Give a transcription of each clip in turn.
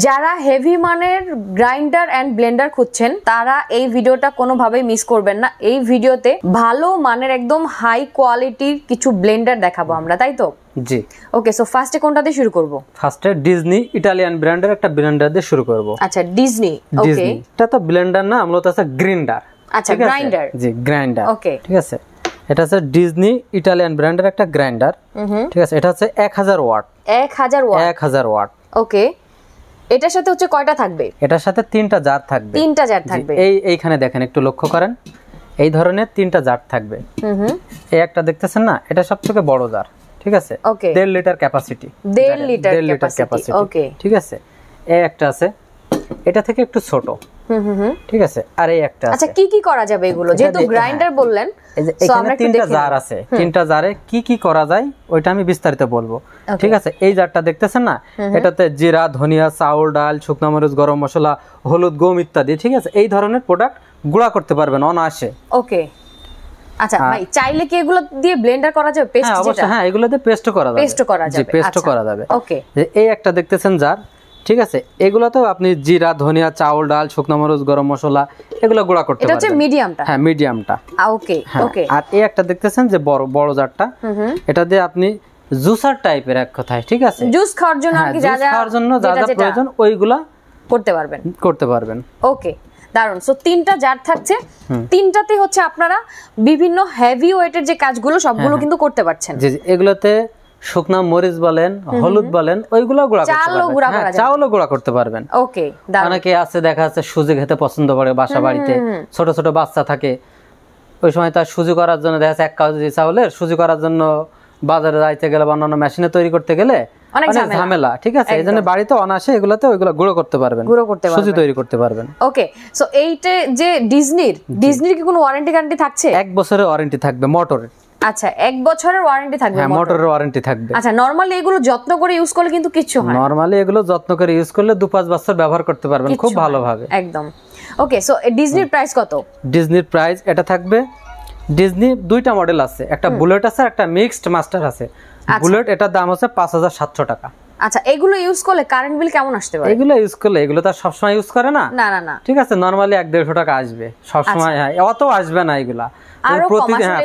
যারা হেভি মানের grinder and Blender খুঁজছেন তারা এই ভিডিওটা কোনোভাবেই মিস করবেন না। এই ভিডিওতে ভালো মানের একদম হাই কোয়ালিটির কিছু ব্লেন্ডার দেখাবো আমরা, তাই তো? জি। ওকে, সো ফার্স্টে কোনটা দিয়ে শুরু করব? ফার্স্টে ডিজনি ইটালিয়ান ব্র্যান্ডের একটা ব্লেন্ডার দিয়ে শুরু করব। আচ্ছা, ডিজনি। ওকে, এটা তো ব্লেন্ডার না, মূলত আছে গ্রাইন্ডার। আচ্ছা, গ্রাইন্ডার। জি, গ্রাইন্ডার। ওকে, ঠিক আছে। এটা আছে ডিজনি ইটালিয়ান ব্র্যান্ডের একটা গ্রাইন্ডার। ঠিক আছে। এটা হচ্ছে 1000 ওয়াট। 1000 ওয়াট। 1000 ওয়াট। ওকে, এটার সাথে হচ্ছে কয়টা থাকবে? এটার সাথে 3টা জার থাকবে। 3টা জার থাকবে। এইখানে দেখেন, একটু লক্ষ্য করেন, এই ধরনের 3টা জার থাকবে। এই একটা দেখতেছেন না, এটা সবথেকে বড় জার। ঠিক আছে। 1.5 litre capacity. 1.5 litre capacity. Okay, ঠিক আছে। এই একটা আছে, এটা থেকে একটু ছোট। ঠিক আছে। আর এই একটা আছে। আচ্ছা, কি কি করা যাবে এগুলো? যেহেতু গ্রাইন্ডার বললেন, সো আমরা 3টা জার আছে। 3টা জারে কি কি করা যায় ওইটা আমি বিস্তারিত বলবো। ঠিক আছে। এই জারটা দেখতেছেন না, এটাতে জিরা, ধনিয়া, চাউল, ডাল, শুকনো মরিচ, গরম মশলা, হলুদ, গম ইত্যাদি। ঠিক আছে। এই ধরনের প্রোডাক্ট গুঁড়া করতে পারবেন অনায়াসে। ওকে। আচ্ছা ভাই, চাইলে কি এগুলো দিয়ে ব্লেন্ডার করা যাবে? পেস্ট? হ্যাঁ, অবশ্যই। হ্যাঁ, এগুলো দিয়ে পেস্ট করা যাবে। পেস্ট করা যাবে। জি, পেস্ট করা যাবে। ওকে। এই একটা দেখতেছেন জার। ঠিক আছে। এগুলো তো আপনি জিরা, ধনিয়া, চাউল, ডাল, শুকনো মরিচ, গরম মশলা এগুলো গুঁড়া করতে পারবেন। এটা হচ্ছে মিডিয়ামটা? হ্যাঁ, মিডিয়ামটা। ওকে, ওকে। আর এই একটা দেখতেছেন যে বড় জারটা, এটা দিয়ে আপনি জুসার টাইপের এক কথায়। ঠিক আছে। জুস খাওয়ার জন্য আর কি যা যা খাওয়ার জন্য যা যা প্রয়োজন ওইগুলা করতে পারবেন। ওকে, দারুন। সো 3টা জার থাকছে, 3টাতে হচ্ছে আপনারা বিভিন্ন হেভি ওয়েটের যে কাজগুলো সবগুলো কিন্তু করতে পারছেন। জি জি। এগুলোতে শুকনা মরিচ বলেন, হলুদ বলেন, ওইগুলো গুঁড়া করতে পারবেন। চাউলও গুঁড়া করতে পারবেন। ওকে, দারুন। অনেকে আছে দেখা যাচ্ছে সুজি খেতে পছন্দ করে, বাসা বাড়িতে ছোট ছোট বাচ্চা থাকে, ওই সময় তার সুজি করার জন্য দেখা যাচ্ছে 1 কেজি চাউলের সুজি করার জন্য বাজারে যাইতে গেলে বা অন্যান্য মেশিনে তৈরি করতে গেলে অনেক ঝামেলা। ঠিক আছে। এই জন্য বাড়িতে অনায়াসে ওইগুলো গুঁড়ো করতে পারবেন, সুজি তৈরি করতে পারবেন। ওকে, সো এইটা যে ডিজনির কি কোনো ওয়ারেন্টি গ্যারান্টি থাকছে? 1 বছরের ওয়ারেন্টি থাকবে মোটরের। আচ্ছা, 1 বছরের ওয়ারেন্টি থাকবে। হ্যাঁ, মোটরের ওয়ারেন্টি থাকবে। আচ্ছা, নরমালি এগুলো যত্ন করে ইউজ করলে কিন্তু কিছু হয় না। নরমালি এগুলো যত্ন করে ইউজ করলে 2-5 বছর ব্যবহার করতে পারবেন খুব ভালোভাবে। একদম। ওকে, সো ডিজনির প্রাইস কত? ডিজনির প্রাইস এটা থাকবে, ডিজনি 2টা মডেল আছে, একটা বুলেট আছে, একটা মিক্সড মাস্টার আছে। বুলেট এটার দাম হচ্ছে 5700 টাকা। আচ্ছা, এগুলো ইউজ করলে কারেন্ট বিল কেমন আসতে পারে? এগুলো ইউজ করলে, এগুলো তো সব সময় ইউজ করে না। না না না। ঠিক আছে। নরমালি 1-150 টাকা আসবে সব সময়। হ্যাঁ, অত আসবে না। এগুলা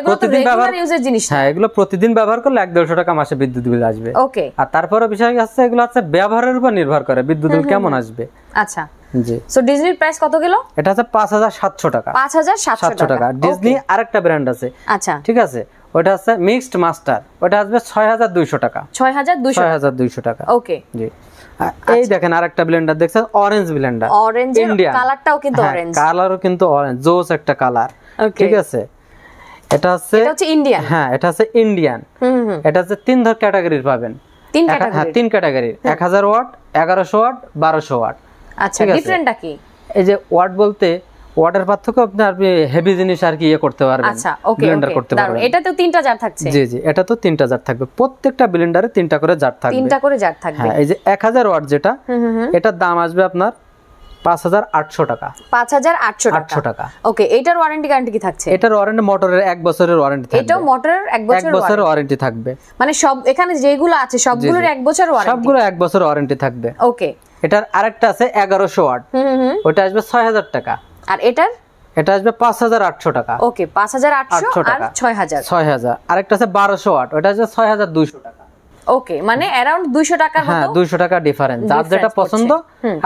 প্রতিদিন ব্যবহার ইউজের জিনিস। হ্যাঁ, এগুলো প্রতিদিন ব্যবহার করলে 1-150 টাকা মাসে বিদ্যুৎ বিল আসবে। ওকে। আর তারপরে বিষয় হচ্ছে এগুলো হচ্ছে ব্যবহারের উপর নির্ভর করে বিদ্যুৎ বিল কেমন আসবে। আচ্ছা, জি। সো ডিজনির প্রাইস কত গেল? এটা হচ্ছে 5700 টাকা। 5700 টাকা। ডিজনি আরেকটা ব্র্যান্ড আছে। আচ্ছা, ঠিক আছে। ওটা আছে মিক্সড মাস্টার, ওটা আসবে 6200 টাকা। 6200 টাকা। ওকে, জি। এই দেখেন আরেকটা ব্লেন্ডার দেখছেন, অরেঞ্জ ব্লেন্ডার। অরেঞ্জের কালারটাও কিন্তু অরেঞ্জ। কালারও কিন্তু অরেঞ্জ, জোস একটা কালার। ঠিক আছে। এটা হচ্ছে ইন্ডিয়ান। হ্যাঁ, এটা হচ্ছে ইন্ডিয়ান। এটা হচ্ছে 3 ক্যাটাগরির পাবেন। 3 ক্যাটাগরির 1000 ওয়াট, 1100 ওয়াট, 1200 ওয়াট। আচ্ছা, ডিফারেন্টটা কি? এই যে ওয়াট বলতে ওয়াটের পার্থক্য, আপনি হেভি জিনিস আর কি করতে পারবেন। আচ্ছা, ওকে, ব্লেন্ডার করতে পারবেন। এটাতেও 3টা জার থাকছে? জি জি, এটা তো 3টা জার থাকবে। প্রত্যেকটা ব্লেন্ডারে 3টা করে জার থাকবে। 3টা করে জার থাকবে। হ্যাঁ, এই যে 1000 ওয়াট যেটা, এটার দাম আসবে আপনার 5800 টাকা। 5800 টাকা। ওকে, এটার ওয়ারেন্টি গ্যারান্টি কি থাকছে? এটার ওয়ারেন্টি মোটরের 1 বছরের ওয়ারেন্টি থাকবে। এটাও মোটরের 1 বছরের ওয়ারেন্টি থাকবে। মানে সব এখানে যেগুলো আছে সবগুলোর 1 বছর ওয়ারেন্টি? সবগুলো 1 বছর ওয়ারেন্টি থাকবে। ওকে। এটার আরেকটা আছে 1100 ওয়াট, ওটা আসবে 6000 টাকা। আর এটা আসবে 5800 টাকা। ওকে, 5800 আর 6000। আরেকটা আছে 1200 ওয়াট, ওটা আসবে 6200 টাকা। ওকে, মানে अराउंड 200 টাকার মতো। হ্যাঁ, 200 টাকা ডিফারেন্স। যার যেটা পছন্দ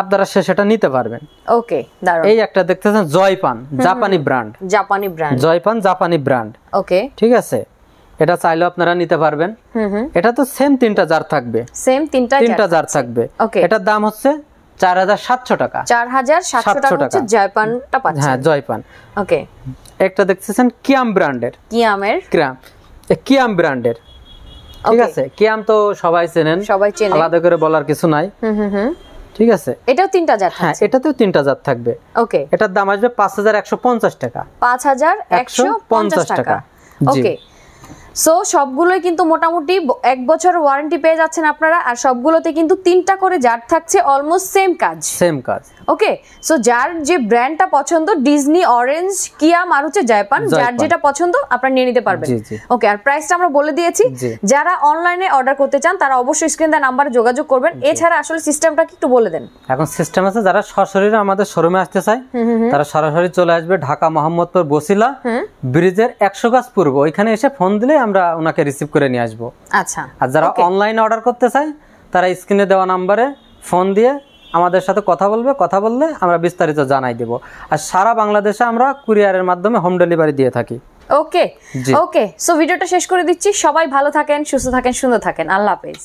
আপনারা সেটা নিতে পারবেন। ওকে, দারুন। এই একটা দেখতেছেন জয়পান, জাপানি ব্র্যান্ড। জয়পান জাপানি ব্র্যান্ড। ওকে, ঠিক আছে। এটা চাইলে আপনারা নিতে পারবেন। এটা তো সেম 3টা জার থাকবে। সেম 3টা জার থাকবে। এটার দাম হচ্ছে 4700 টাকা। 4700 টাকা হচ্ছে জয়পানটা পাচ্ছেন। হ্যাঁ, জয়পান। ওকে। একটা দেখতেছেন কিয়াম ব্র্যান্ডের। কিয়াম ব্র্যান্ডের। ঠিক আছে। কিয়াম তো সবাই চেনেন, আলাদা করে বলার কিছু নাই। ঠিক আছে। এটাও 3টা জার থাকবে। হ্যাঁ, এটাতেও 3টা জার থাকবে। ওকে। এটার দাম আসবে 5150 টাকা। 5150 টাকা। ওকে। সো সবগুলোই কিন্তু মোটামুটি 1 বছর ওয়ারেন্টি পেয়ে যাচ্ছেন আপনারা, আর সবগুলোতে কিন্তু 3টা করে জার থাকছে, অলমোস্ট সেম কাজ। ওকে, সো যার যে ব্র্যান্ডটা পছন্দ, ডিজনি, অরেঞ্জ, কিয়াম আর হচ্ছে জাপান, যার যেটা পছন্দ আপনারা নিয়ে নিতে পারবেন। ওকে, আর প্রাইসটা আমরা বলে দিয়েছি। যারা অনলাইনে অর্ডার করতে চান তারা অবশ্যই স্ক্রিন দেওয়া নাম্বারে যোগাযোগ করবেন। এছাড়া আসলে সিস্টেমটা কি একটু বলে দেন। এখন সিস্টেম আছে, যারা সরাসরি আমাদের শোরুমে আসতে চায় তারা সরাসরি চলে আসবে ঢাকা মোহাম্মদপুর বসিলা ব্রিজের 100 গজ পূর্ব, ওইখানে এসে ফোন দিলে আমরা ওনাকে রিসিভ করে নিয়ে আসবো। আচ্ছা, আর যারা অনলাইনে অর্ডার করতে চায় তারা স্ক্রিনে দেওয়া নাম্বারে ফোন দিয়ে আমাদের সাথে কথা বলবে, কথা বললে আমরা বিস্তারিত জানাই দেব। আর সারা বাংলাদেশে আমরা কুরিয়ারের মাধ্যমে হোম ডেলিভারি দিয়ে থাকি। ওকে, সো ভিডিওটা শেষ করে দিচ্ছি। সবাই ভালো থাকেন, সুস্থ থাকেন, সুন্দর থাকেন। আল্লাহ হাফেজ।